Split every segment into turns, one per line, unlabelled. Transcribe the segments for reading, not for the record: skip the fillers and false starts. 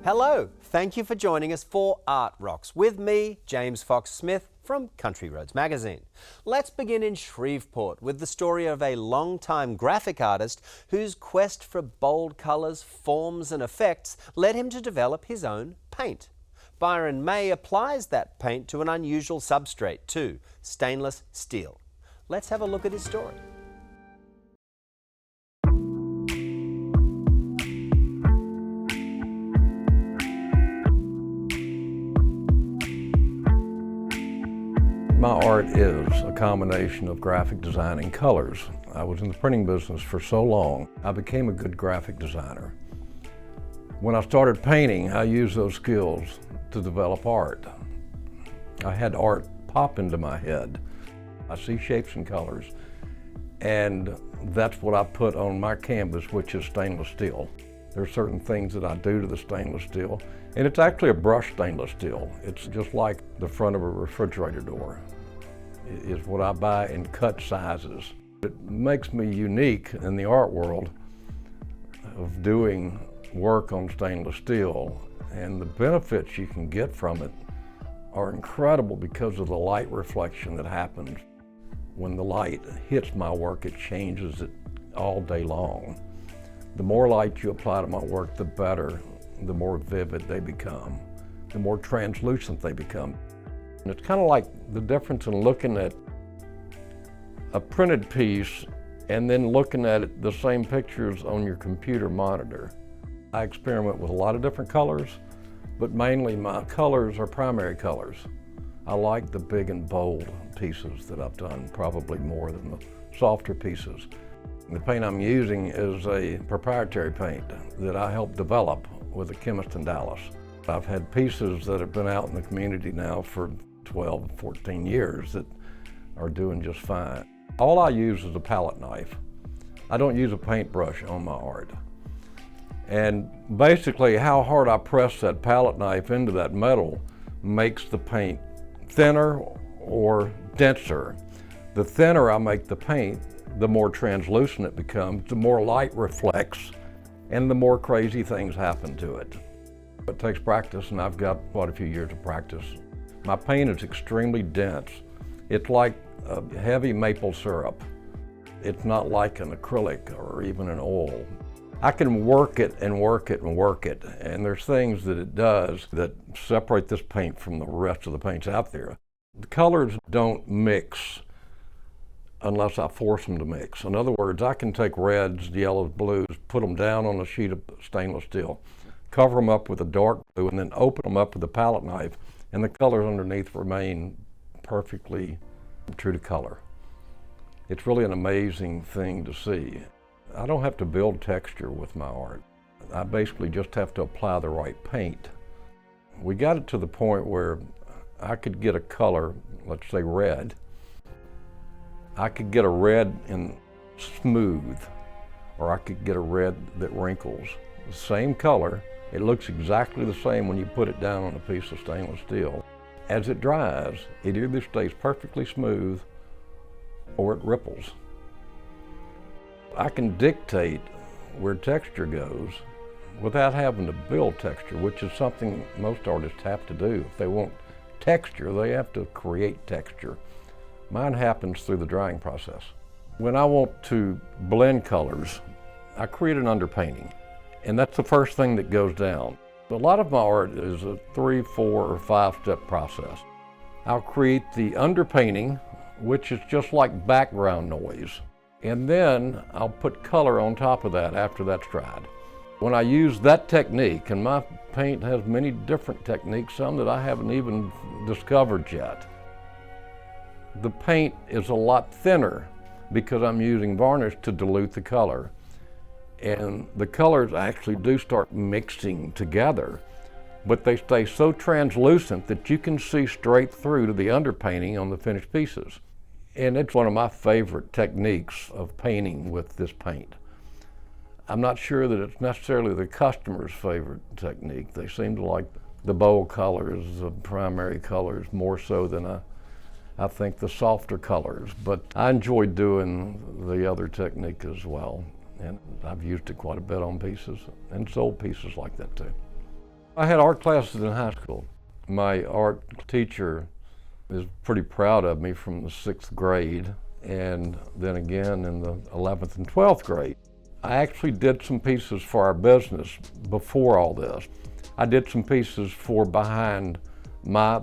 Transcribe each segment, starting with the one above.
Hello, thank you for joining us for Art Rocks with me, James Fox Smith from Country Roads Magazine. Let's begin in Shreveport with the story of a long-time graphic artist whose quest for bold colours, forms and effects led him to develop his own paint. Byron May applies that paint to an unusual substrate too, stainless steel. Let's have a look at his story.
My art is a combination of graphic design and colors. I was in the printing business for so long, I became a good graphic designer. When I started painting, I used those skills to develop art. I had art pop into my head. I see shapes and colors, and that's what I put on my canvas, which is stainless steel. There are certain things that I do to the stainless steel, and it's actually a brushed stainless steel. It's just like the front of a refrigerator door. It is what I buy in cut sizes. It makes me unique in the art world of doing work on stainless steel, and the benefits you can get from it are incredible because of the light reflection that happens. When the light hits my work, it changes it all day long. The more light you apply to my work, the better, the more vivid they become, the more translucent they become. And it's kind of like the difference in looking at a printed piece and then looking at it, the same pictures on your computer monitor. I experiment with a lot of different colors, but mainly my colors are primary colors. I like the big and bold pieces that I've done, probably more than the softer pieces. The paint I'm using is a proprietary paint that I helped develop with a chemist in Dallas. I've had pieces that have been out in the community now for 12, 14 years that are doing just fine. All I use is a palette knife. I don't use a paintbrush on my art. And basically how hard I press that palette knife into that metal makes the paint thinner or denser. The thinner I make the paint, the more translucent it becomes, the more light reflects, and the more crazy things happen to it. It takes practice, and I've got quite a few years of practice. My paint is extremely dense. It's like a heavy maple syrup. It's not like an acrylic or even an oil. I can work it and work it and work it, and there's things that it does that separate this paint from the rest of the paints out there. The colors don't mix unless I force them to mix. In other words, I can take reds, yellows, blues, put them down on a sheet of stainless steel, cover them up with a dark blue, and then open them up with a palette knife, and the colors underneath remain perfectly true to color. It's really an amazing thing to see. I don't have to build texture with my art. I basically just have to apply the right paint. We got it to the point where I could get a color, let's say red. I could get a red in smooth, or I could get a red that wrinkles. The same color, it looks exactly the same when you put it down on a piece of stainless steel. As it dries, it either stays perfectly smooth or it ripples. I can dictate where texture goes without having to build texture, which is something most artists have to do. If they want texture, they have to create texture. Mine happens through the drying process. When I want to blend colors, I create an underpainting, and that's the first thing that goes down. A lot of my art is a 3, 4, or 5-step process. I'll create the underpainting, which is just like background noise, and then I'll put color on top of that after that's dried. When I use that technique, and my paint has many different techniques, some that I haven't even discovered yet, the paint is a lot thinner because I'm using varnish to dilute the color. And the colors actually do start mixing together, but they stay so translucent that you can see straight through to the underpainting on the finished pieces. And it's one of my favorite techniques of painting with this paint. I'm not sure that it's necessarily the customer's favorite technique. They seem to like the bold colors, the primary colors, more so than I think the softer colors, but I enjoy doing the other technique as well. And I've used it quite a bit on pieces and sold pieces like that too. I had art classes in high school. My art teacher is pretty proud of me from the 6th grade and then again in the 11th and 12th grade. I actually did some pieces for our business before all this. I did some pieces for behind my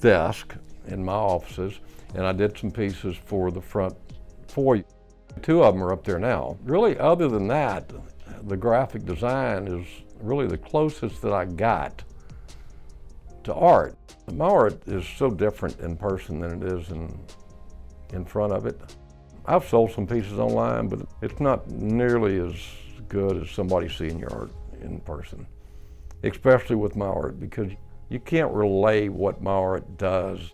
desk in my offices, and I did some pieces for the front foyer. 2 of them are up there now. Really, other than that, the graphic design is really the closest that I got to art. My art is so different in person than it is in front of it. I've sold some pieces online, but it's not nearly as good as somebody seeing your art in person, especially with my art, because you can't relay what my art does.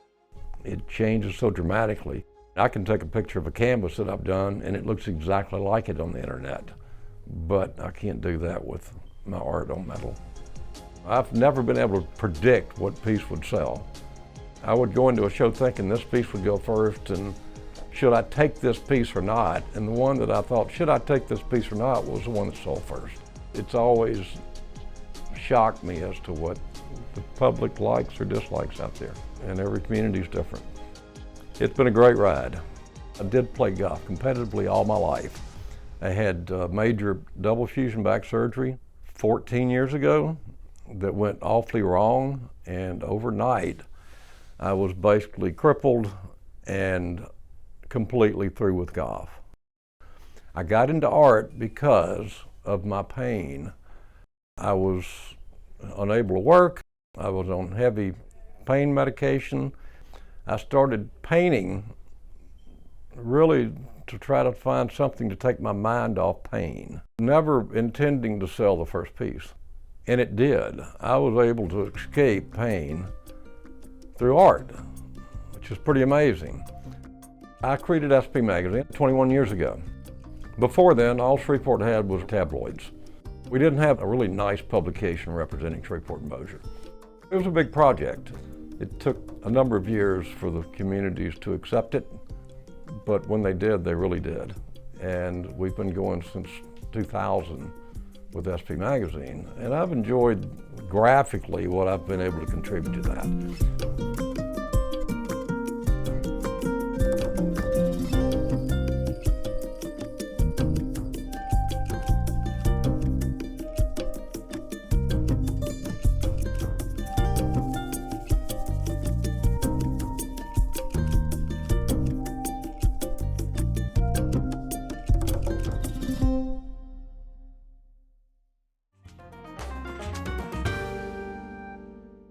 It changes so dramatically. I can take a picture of a canvas that I've done and it looks exactly like it on the internet, but I can't do that with my art on metal. I've never been able to predict what piece would sell. I would go into a show thinking this piece would go first and should I take this piece or not? And the one that I thought, should I take this piece or not, was the one that sold first. It's always shocked me as to what the public likes or dislikes out there, and every community is different. It's been a great ride. I did play golf competitively all my life. I had major double fusion back surgery 14 years ago that went awfully wrong, and overnight I was basically crippled and completely through with golf. I got into art because of my pain. I was unable to work. I was on heavy pain medication. I started painting really to try to find something to take my mind off pain, never intending to sell the first piece. And it did. I was able to escape pain through art, which is pretty amazing. I created SP Magazine 21 years ago. Before then, all Shreveport had was tabloids. We didn't have a really nice publication representing Shreveport and Bossier. It was a big project. It took a number of years for the communities to accept it, but when they did, they really did. And we've been going since 2000 with SP Magazine, and I've enjoyed graphically what I've been able to contribute to that.